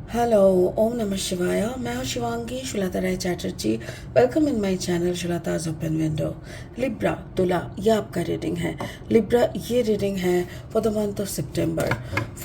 Hello, ओम नमः शिवाय। मैं हूँ Shivangi Shulata Rai Chatterjee. Welcome in my channel Shulata's open window. Libra तुला ये आपका रीडिंग है। लिब्रा ये रीडिंग है for the month of September.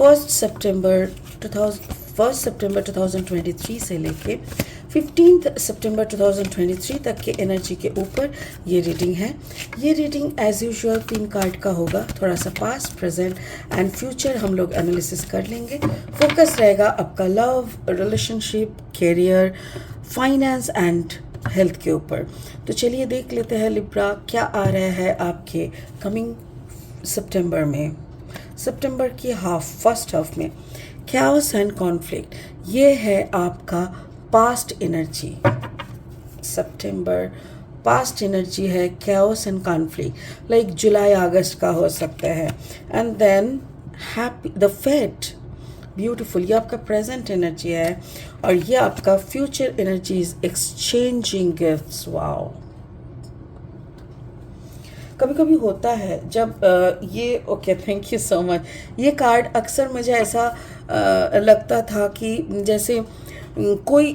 1 सितंबर 2023 से लेके 15 सितंबर 2023 तक के एनर्जी के ऊपर ये रीडिंग है। ये रीडिंग एज यूजुअल 3 कार्ड का होगा। थोड़ा सा पास्ट, प्रेजेंट एंड फ्यूचर हम लोग एनालिसिस कर लेंगे। फोकस रहेगा आपका love, relationship, career, finance and health के ऊपर। तो चलिए देख लेते हैं लिब्रा क्या आ रहा है आपके कमिंग सितंबर में, सितंबर की फर्स्ट हाफ में। कैओस एंड कॉन्फ्लिक्ट ये है आपका पास्ट एनर्जी। सितंबर पास्ट एनर्जी है, कैओस एंड कॉन्फ्लिक्ट लाइक जुलाई अगस्त का हो सकता है। And then happy the fate beautiful ये आपका प्रेजेंट एनर्जी है। और ये आपका future energy is exchanging gifts. Wow, कभी कभी होता है जब ये okay, thank you so much. ये कार्ड अक्सर मुझे ऐसा लगता था कि जैसे कोई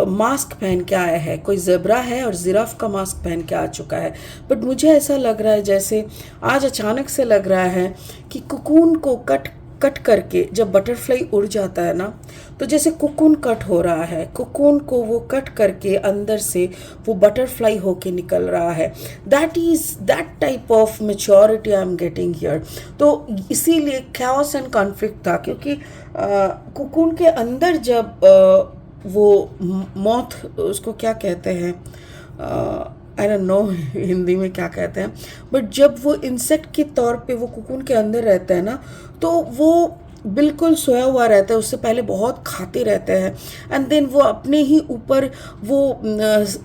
मास्क पहन के आया है, कोई ज़ेब्रा है और जिराफ का मास्क पहन के आ चुका है। बट मुझे ऐसा लग रहा है जैसे आज अचानक से लग रहा है कि कुकून को कट कट करके जब बटरफ्लाई उड़ जाता है ना, तो जैसे कुकून कट हो रहा है, कुकून को वो कट करके अंदर से वो बटरफ्लाई होके निकल रहा है। That type of maturity I am getting here. तो इसीलिए कैओस एंड कॉन्फ्लिक्ट था, क्योंकि कुकून के अंदर जब वो मौत, उसको क्या कहते हैं, आई डोंट नो हिंदी में क्या कहते हैं, बट जब वो इंसेक्ट के तौर पे वो कुकून के अंदर रहता है ना, तो वो बिल्कुल सोया हुआ रहता है। उससे पहले बहुत खाते रहते हैं एंड देन वो अपने ही ऊपर वो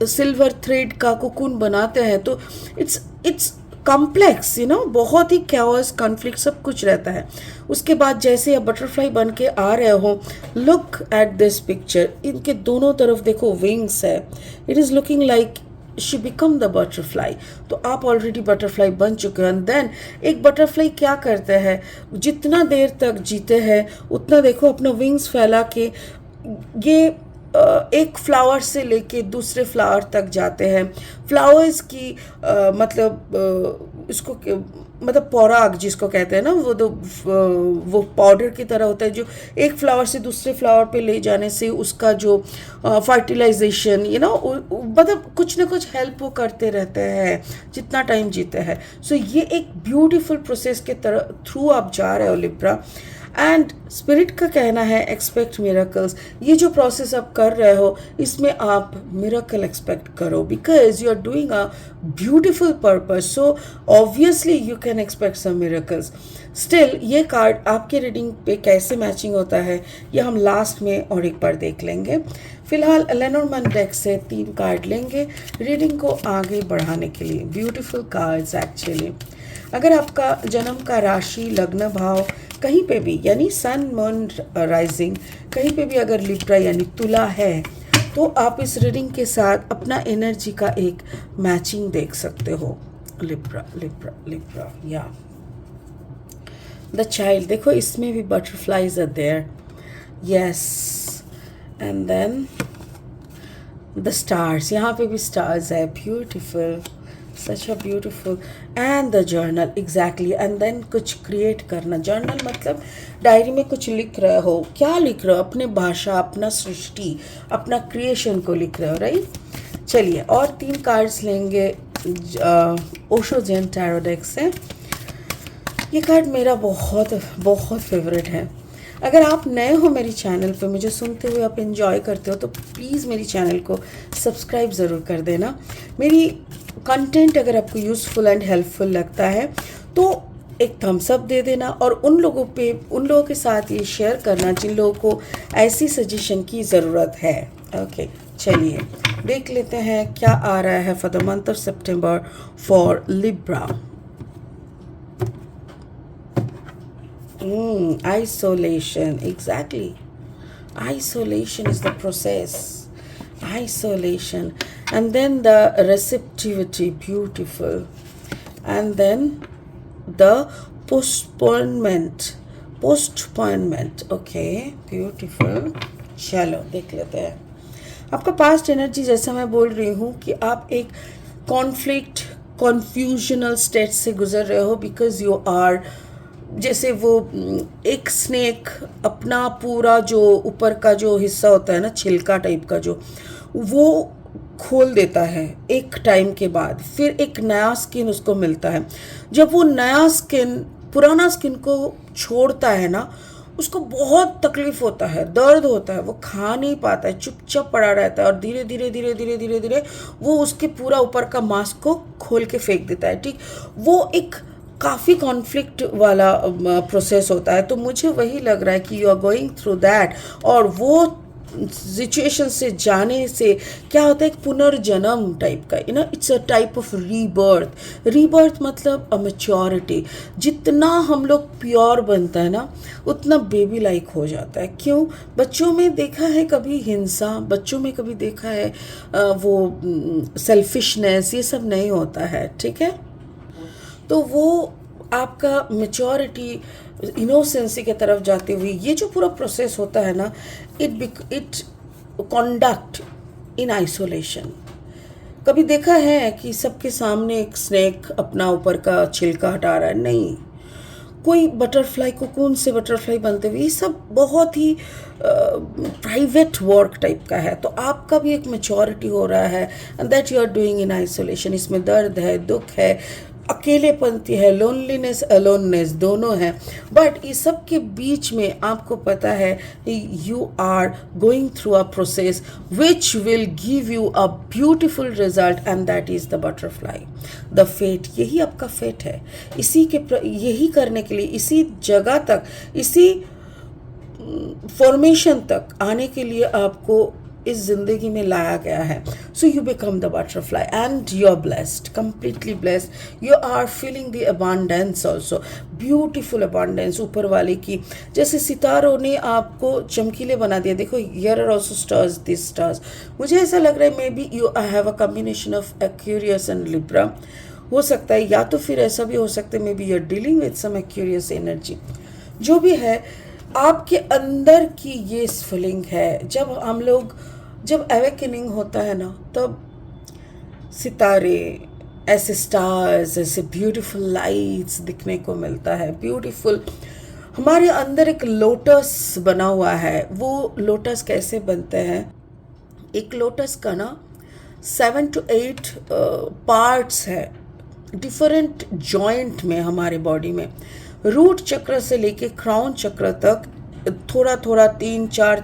सिल्वर थ्रेड का कुकून बनाते हैं। तो इट्स कॉम्प्लेक्स, बहुत ही कैओस, कॉन्फ्लिक्ट सब कुछ रहता है। उसके बाद जैसे आप बटरफ्लाई बन के आ रहे हो, लुक एट दिस पिक्चर। इनके दोनों तरफ देखो विंग्स है। It is looking like she become the butterfly. तो आप ऑलरेडी बटरफ्लाई बन चुके हो। एंड देन एक बटरफ्लाई क्या करते हैं, जितना देर तक जीते हैं उतना देखो अपना विंग्स फैला के ये एक फ्लावर से लेके दूसरे फ्लावर तक जाते हैं। फ्लावर्स की इसको मतलब पौराग जिसको कहते हैं ना, वो पाउडर की तरह होता है जो एक फ्लावर से दूसरे फ्लावर पे ले जाने से उसका जो फर्टिलाइजेशन मतलब कुछ ना कुछ हेल्प वो करते रहते हैं जितना टाइम जीते हैं। सो ये एक ब्यूटीफुल प्रोसेस के तरह थ्रू आप जा रहे हो लिब्रा। एंड स्पिरिट का कहना है एक्सपेक्ट मिरेकल्स। ये जो प्रोसेस आप कर रहे हो इसमें आप मिरेकल एक्सपेक्ट करो, because you are doing a beautiful purpose. So obviously you can expect some miracles. Still ये कार्ड आपके रीडिंग पे कैसे मैचिंग होता है ये हम लास्ट में और एक बार देख लेंगे। फिलहाल लेनोर्मैन डेक से 3 कार्ड लेंगे रीडिंग को आगे बढ़ाने के लिए। Beautiful cards actually. अगर आपका जन्म का राशि, लग्न भाव कहीं पे भी यानी सन, मून, राइजिंग कहीं पे भी अगर लिब्रा यानी तुला है, तो आप इस रीडिंग के साथ अपना एनर्जी का एक मैचिंग देख सकते हो। लिब्रा लिब्रा लिब्रा या द चाइल्ड, देखो इसमें भी butterflies are there. Yes, and then the stars, यहाँ पे भी स्टार्स है। Beautiful, such a beautiful. And the journal, exactly. And then कुछ क्रिएट करना। जर्नल मतलब डायरी में कुछ लिख रहे हो। क्या लिख रहे हो? अपने भाषा, अपना सृष्टि, अपना क्रिएशन को लिख रहे हो, राइट। चलिए और 3 कार्ड्स लेंगे ओशो जेन टैरो डेक से। ये कार्ड मेरा बहुत बहुत फेवरेट है। अगर आप नए हो मेरी चैनल पे, मुझे सुनते हुए आप एंजॉय करते हो, तो प्लीज़ मेरी चैनल को सब्सक्राइब ज़रूर कर देना। मेरी कंटेंट अगर आपको यूज़फुल एंड हेल्पफुल लगता है तो एक थम्स अप दे देना, और उन लोगों के साथ ये शेयर करना जिन लोगों को ऐसी सजेशन की ज़रूरत है। ओके, चलिए देख लेते हैं क्या आ रहा है for the month of September for Libra. Isolation, exactly. Isolation is the process. Isolation. And then the receptivity, beautiful. And then the postponement. Okay, beautiful. चलो देख लेते हैं। आपका पास्ट एनर्जी, जैसा मैं बोल रही हूँ कि आप एक कॉन्फ्लिक्ट कन्फ्यूजनल स्टेट से गुजर रहे हो, बिकॉज यू आर, जैसे वो एक स्नेक अपना पूरा जो ऊपर का जो हिस्सा होता है ना, छिलका टाइप का, जो वो खोल देता है एक टाइम के बाद, फिर एक नया स्किन उसको मिलता है। जब वो नया स्किन पुराना स्किन को छोड़ता है ना, उसको बहुत तकलीफ होता है, दर्द होता है, वो खा नहीं पाता है, चुपचाप पड़ा रहता है, और धीरे धीरे धीरे धीरे धीरे धीरे वो उसके पूरा ऊपर का मास्क को खोल के फेंक देता है। ठीक, वो एक काफ़ी कॉन्फ्लिक्ट वाला प्रोसेस होता है। तो मुझे वही लग रहा है कि you are going through that, और वो सिचुएशन से जाने से क्या होता है, एक पुनर्जन्म टाइप का, you know, it's a type of rebirth. Rebirth मतलब अ मेच्योरिटी। जितना हम लोग प्योर बनता है ना, उतना बेबी लाइक हो जाता है। क्यों? बच्चों में देखा है कभी हिंसा, बच्चों में कभी देखा है वो सेल्फिशनेस, ये सब नहीं होता है। ठीक है, तो वो आपका मेच्योरिटी, इनोसेंसी की तरफ जाते हुए ये जो पूरा प्रोसेस होता है ना, इट कॉन्डक्ट इन आइसोलेशन। कभी देखा है कि सबके सामने एक स्नेक अपना ऊपर का छिलका हटा रहा है? नहीं। कोई बटरफ्लाई, कोकून से बटरफ्लाई बनते हुए, ये सब बहुत ही प्राइवेट वर्क टाइप का है। तो आपका भी एक मेच्योरिटी हो रहा है, and that you are doing in isolation. इसमें दर्द है, दुख है, अकेलेपंती है, लोनलीनेस, अलोननेस, दोनों हैं। बट इस सब के बीच में आपको पता है you are going through a process which will give you a beautiful result, and that is the butterfly, the fate. यही आपका फेट है। इसी के यही करने के लिए, इसी जगह तक, इसी फॉर्मेशन तक आने के लिए आपको इस जिंदगी में लाया गया है। So you become the butterfly and you are blessed, completely blessed. You are feeling the abundance also, beautiful abundance ऊपर वाले की। जैसे सितारों ने आपको चमकीले बना दिया। देखो, here are also stars, this stars. मुझे ऐसा लग रहा है maybe you have a combination of Aquarius and Libra. हो सकता है, या तो फिर ऐसा भी हो सकता है maybe you are dealing with some Aquarius energy. जो भी है, आपके अंदर की ये फीलिंग है। जब अवेकनिंग होता है ना, तब सितारे, ऐसे स्टार्स, ऐसे ब्यूटीफुल लाइट्स दिखने को मिलता है। ब्यूटीफुल, हमारे अंदर एक लोटस बना हुआ है। वो लोटस कैसे बनते हैं? एक लोटस का ना 7 to 8 पार्ट्स है, डिफरेंट जॉइंट में हमारे बॉडी में। रूट चक्र से लेके क्राउन चक्र तक थोड़ा थोड़ा तीन चार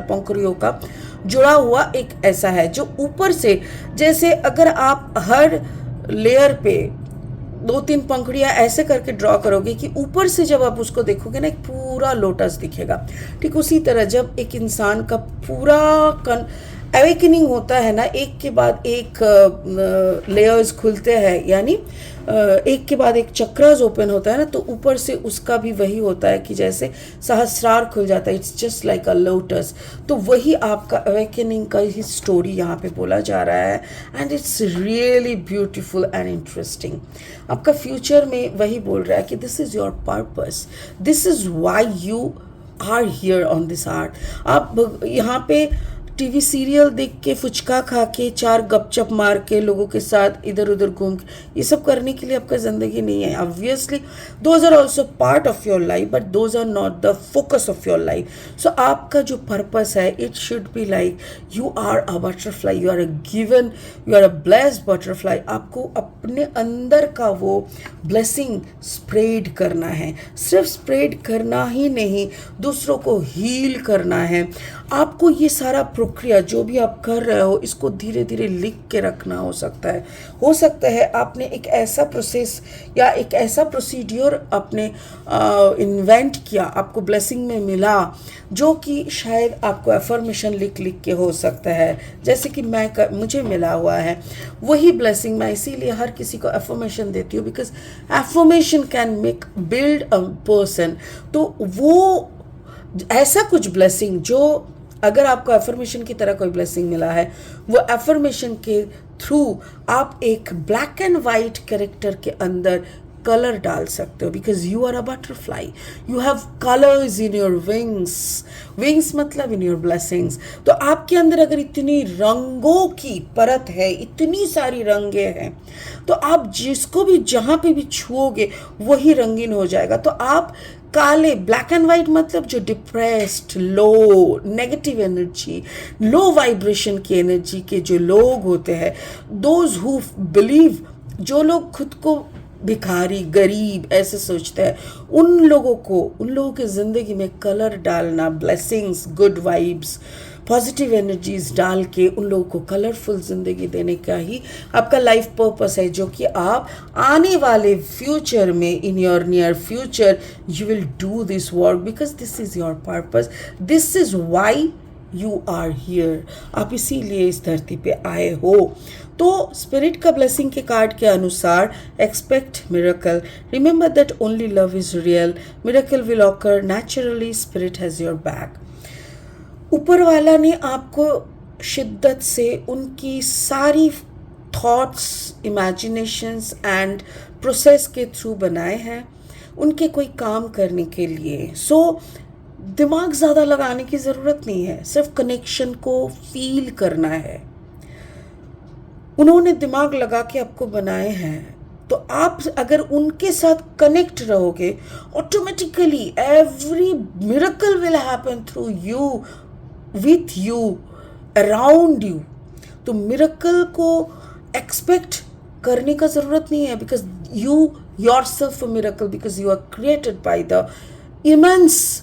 पंखुड़ियों का जुड़ा हुआ एक ऐसा है, जो ऊपर से, जैसे अगर आप हर लेयर पे 2-3 पंखुड़ियाँ ऐसे करके ड्रॉ करोगे कि ऊपर से जब आप उसको देखोगे ना, एक पूरा लोटस दिखेगा। ठीक उसी तरह जब एक इंसान का पूरा अवेकनिंग होता है ना, एक के बाद एक लेयर्स खुलते हैं, यानी एक के बाद एक चक्रास ओपन होता है ना, तो ऊपर से उसका भी वही होता है कि जैसे सहस्रार खुल जाता है। It's just like a lotus. तो वही आपका अवेकनिंग का ही स्टोरी यहाँ पे बोला जा रहा है, and it's really beautiful and interesting. आपका फ्यूचर में वही बोल रहा है कि this is your purpose, this is why you are here on this earth. आप यहाँ पे टीवी सीरियल देख के, फुचका खा के, 4 गपचप मार के, लोगों के साथ इधर उधर घूम के, ये सब करने के लिए आपका ज़िंदगी नहीं है। Obviously those are also part of your life, but those are not the focus of your life. So आपका जो पर्पस है, it should be like you are a butterfly, you are a given, you are a blessed butterfly. आपको अपने अंदर का वो blessing spread करना है। सिर्फ स्प्रेड करना ही नहीं, दूसरों को हील करना है। आपको ये सारा प्रक्रिया जो भी आप कर रहे हो, इसको धीरे धीरे लिख के रखना हो सकता है आपने एक ऐसा प्रोसेस या एक ऐसा प्रोसीड्योर आपने इन्वेंट किया, आपको ब्लेसिंग में मिला, जो कि शायद आपको एफर्मेशन लिख के हो सकता है, जैसे कि मुझे मिला हुआ है वही ब्लेसिंग। मैं इसीलिए हर किसी को एफर्मेशन देती हूँ, because affirmation can make build a person. तो वो ऐसा कुछ ब्लेसिंग, जो अगर आपको एफर्मेशन की तरह कोई ब्लेसिंग मिला है, वो एफर्मेशन के थ्रू आप एक ब्लैक एंड वाइट कैरेक्टर के अंदर कलर डाल सकते हो, because you are a butterfly, you have colours in your wings, wings मतलब इन योर ब्लेसिंग्स। तो आपके अंदर अगर इतनी रंगों की परत है, इतनी सारी रंगे हैं, तो आप जिसको भी जहाँ पे भी छुओगे वही रंगीन हो जाएगा। तो आप काले, ब्लैक एंड वाइट मतलब जो डिप्रेस्ड, लो, नेगेटिव एनर्जी, लो वाइब्रेशन की एनर्जी के जो लोग होते हैं, दोज हु बिलीव, जो लोग खुद को भिखारी, गरीब ऐसे सोचते हैं, उन लोगों के ज़िंदगी में कलर डालना, blessings, good vibes, positive energies डाल के उन लोगों को कलरफुल ज़िंदगी देने का ही आपका लाइफ पर्पस है, जो कि आप आने वाले फ्यूचर में, in your near future, you will do this work because this is your purpose, this is why you are here. आप इसीलिए इस धरती पे आए हो। तो स्पिरिट का ब्लेसिंग के कार्ड के अनुसार, expect miracle, remember that only love is real, miracle will occur naturally, spirit has your back. ऊपर वाला ने आपको शिद्दत से उनकी सारी थॉट्स, इमेजिनेशंस एंड प्रोसेस के थ्रू बनाए हैं उनके कोई काम करने के लिए। सो दिमाग ज़्यादा लगाने की ज़रूरत नहीं है, सिर्फ कनेक्शन को फील करना है। उन्होंने दिमाग लगा के आपको बनाए हैं, तो आप अगर उनके साथ कनेक्ट रहोगे, automatically every miracle will happen through you, with you, around you. तो मिरेकल को एक्सपेक्ट करने का ज़रूरत नहीं है, because you yourself a miracle, because you are created by the immense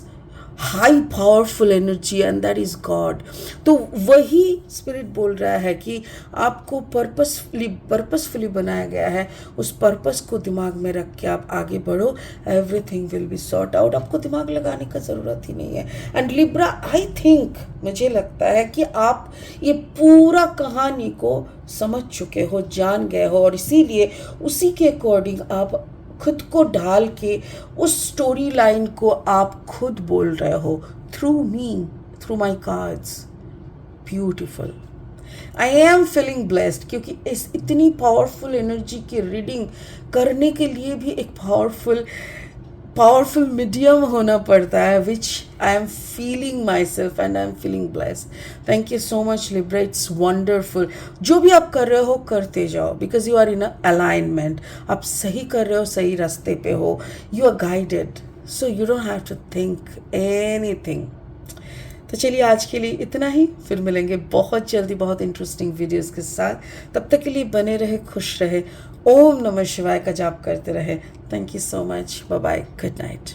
high powerful energy and that is God. तो वही spirit बोल रहा है कि आपको पर्पसफुली बनाया गया है, उस पर्पस को दिमाग में रख के आप आगे बढ़ो, everything will be sort out. आपको दिमाग लगाने का ज़रूरत ही नहीं है। एंड लिब्रा, आई थिंक, मुझे लगता है कि आप ये पूरा कहानी को समझ चुके हो, जान गए हो, और इसीलिए उसी के अकॉर्डिंग आप खुद को ढाल के उस स्टोरी लाइन को आप खुद बोल रहे हो, through me, through my cards. Beautiful. I am feeling blessed, क्योंकि इस इतनी पावरफुल एनर्जी की रीडिंग करने के लिए भी एक पावरफुल मीडियम होना पड़ता है, which I am feeling myself and I am feeling blessed. Thank you so much Libra, it's wonderful. जो भी आप कर रहे हो करते जाओ, because you are in alignment, आप सही कर रहे हो, सही रास्ते पे हो, you are guided, so you don't have to think anything. तो चलिए आज के लिए इतना ही, फिर मिलेंगे बहुत जल्दी बहुत इंटरेस्टिंग वीडियोस के साथ। तब तक के लिए बने रहे, खुश रहे, ओम नमः शिवाय का जाप करते रहे। Thank you so much, bye bye, good night.